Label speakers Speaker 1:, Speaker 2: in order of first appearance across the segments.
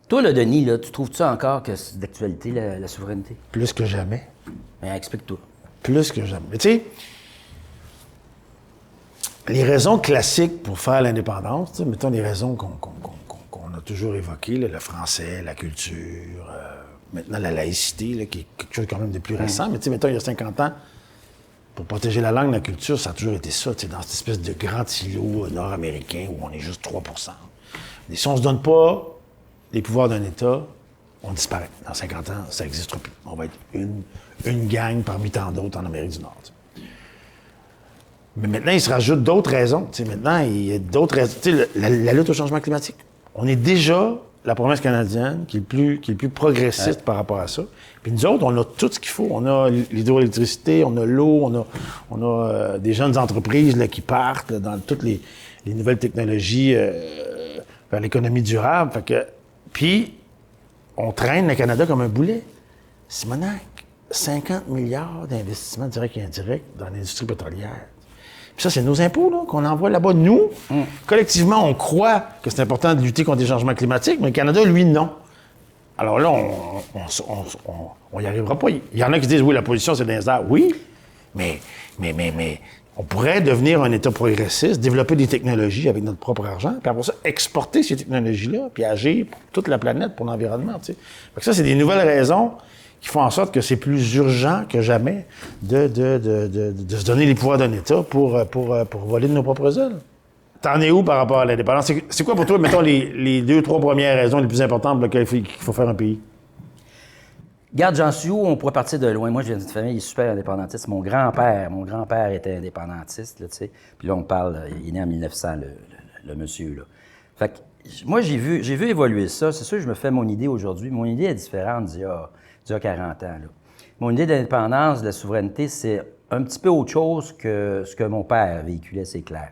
Speaker 1: Toi, là, Denis, là, tu trouves-tu encore que c'est d'actualité, la souveraineté?
Speaker 2: Plus que jamais.
Speaker 1: Ben, explique-toi.
Speaker 2: Plus que jamais. Mais tu sais, les raisons classiques pour faire l'indépendance, mettons les raisons qu'on a toujours évoquées, là, le français, la culture, maintenant la laïcité, là, qui est quelque chose quand même de plus récent, mais tu sais, mettons, il y a 50 ans, pour protéger la langue, la culture, ça a toujours été ça, tu sais, dans cette espèce de grand îlot nord-américain où on est juste 3 Et si on ne se donne pas les pouvoirs d'un État, on disparaît. Dans 50 ans, ça n'existera plus. On va être une gang parmi tant d'autres en Amérique du Nord. Tu sais. Mais maintenant, il se rajoute d'autres raisons. Tu sais, maintenant, il y a d'autres raisons. Tu sais, la lutte au changement climatique. On est déjà la province canadienne qui est le plus progressiste par rapport à ça. Puis nous autres, on a tout ce qu'il faut. On a l'hydroélectricité, on a l'eau, on a des jeunes entreprises là, qui partent là, dans toutes les nouvelles technologies vers l'économie durable. Fait que, puis, on traîne le Canada comme un boulet. Simonac, 50 milliards d'investissements directs et indirects dans l'industrie pétrolière. Puis ça, c'est nos impôts là, qu'on envoie là-bas. Nous, collectivement, on croit que c'est important de lutter contre les changements climatiques, mais le Canada, lui, non. Alors là, on y arrivera pas. Il y en a qui disent, oui, la position, c'est dans les airs. Oui, mais on pourrait devenir un État progressiste, développer des technologies avec notre propre argent, puis après ça, exporter ces technologies-là, puis agir pour toute la planète, pour l'environnement. Tu sais. Fait que ça, c'est des nouvelles raisons qui font en sorte que c'est plus urgent que jamais de se donner les pouvoirs d'un État pour voler de nos propres ailes. T'en es où par rapport à l'indépendance? C'est quoi pour toi, mettons, les 2-3 premières raisons les plus importantes pour lesquelles il faut faire un pays?
Speaker 1: Regarde, j'en suis où? On pourrait partir de loin. Moi, j'ai une famille super indépendantiste. Mon grand-père était indépendantiste, là, tu sais. Puis là, on parle, il est né en 1900, le monsieur, là. Fait que, moi, j'ai vu évoluer ça. C'est sûr que je me fais mon idée aujourd'hui. Mon idée est différente d'il y a 40 ans, là. Mon idée d'indépendance, de la souveraineté, c'est un petit peu autre chose que ce que mon père véhiculait, c'est clair.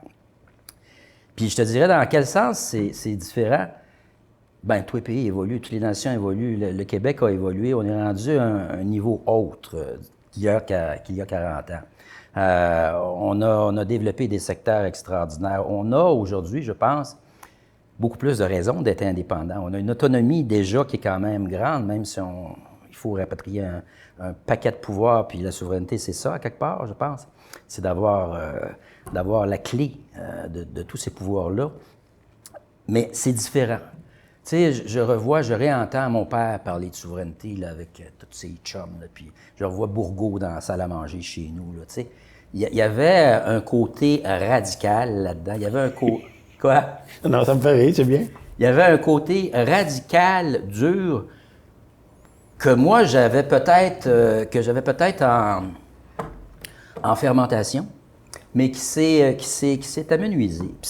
Speaker 1: Puis je te dirais dans quel sens c'est différent. Bien, tous les pays évoluent, toutes les nations évoluent. Le Québec a évolué. On est rendu à un niveau autre qu'il y a 40 ans. On a développé des secteurs extraordinaires. On a aujourd'hui, je pense, beaucoup plus de raisons d'être indépendant. On a une autonomie déjà qui est quand même grande, même si il faut rapatrier un paquet de pouvoirs. Puis la souveraineté, c'est ça, à quelque part, je pense. C'est d'avoir la clé de tous ces pouvoirs-là. Mais c'est différent. Tu sais, je réentends mon père parler de souveraineté là, avec tous ses chums. Là, puis je revois Bourgault dans la salle à manger chez nous. Là, tu sais. Il y avait un côté radical là-dedans. Il y avait un côté... Quoi?
Speaker 2: Non, ça me fait rire, c'est bien.
Speaker 1: Il y avait un côté radical, dur, que moi, j'avais peut-être en fermentation, mais qui s'est amenuisé. Puis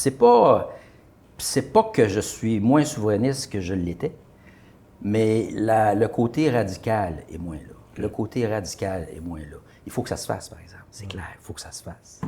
Speaker 1: c'est pas que je suis moins souverainiste que je l'étais, mais le côté radical est moins là. Le côté radical est moins là. Il faut que ça se fasse, par exemple. C'est clair, il faut que ça se fasse.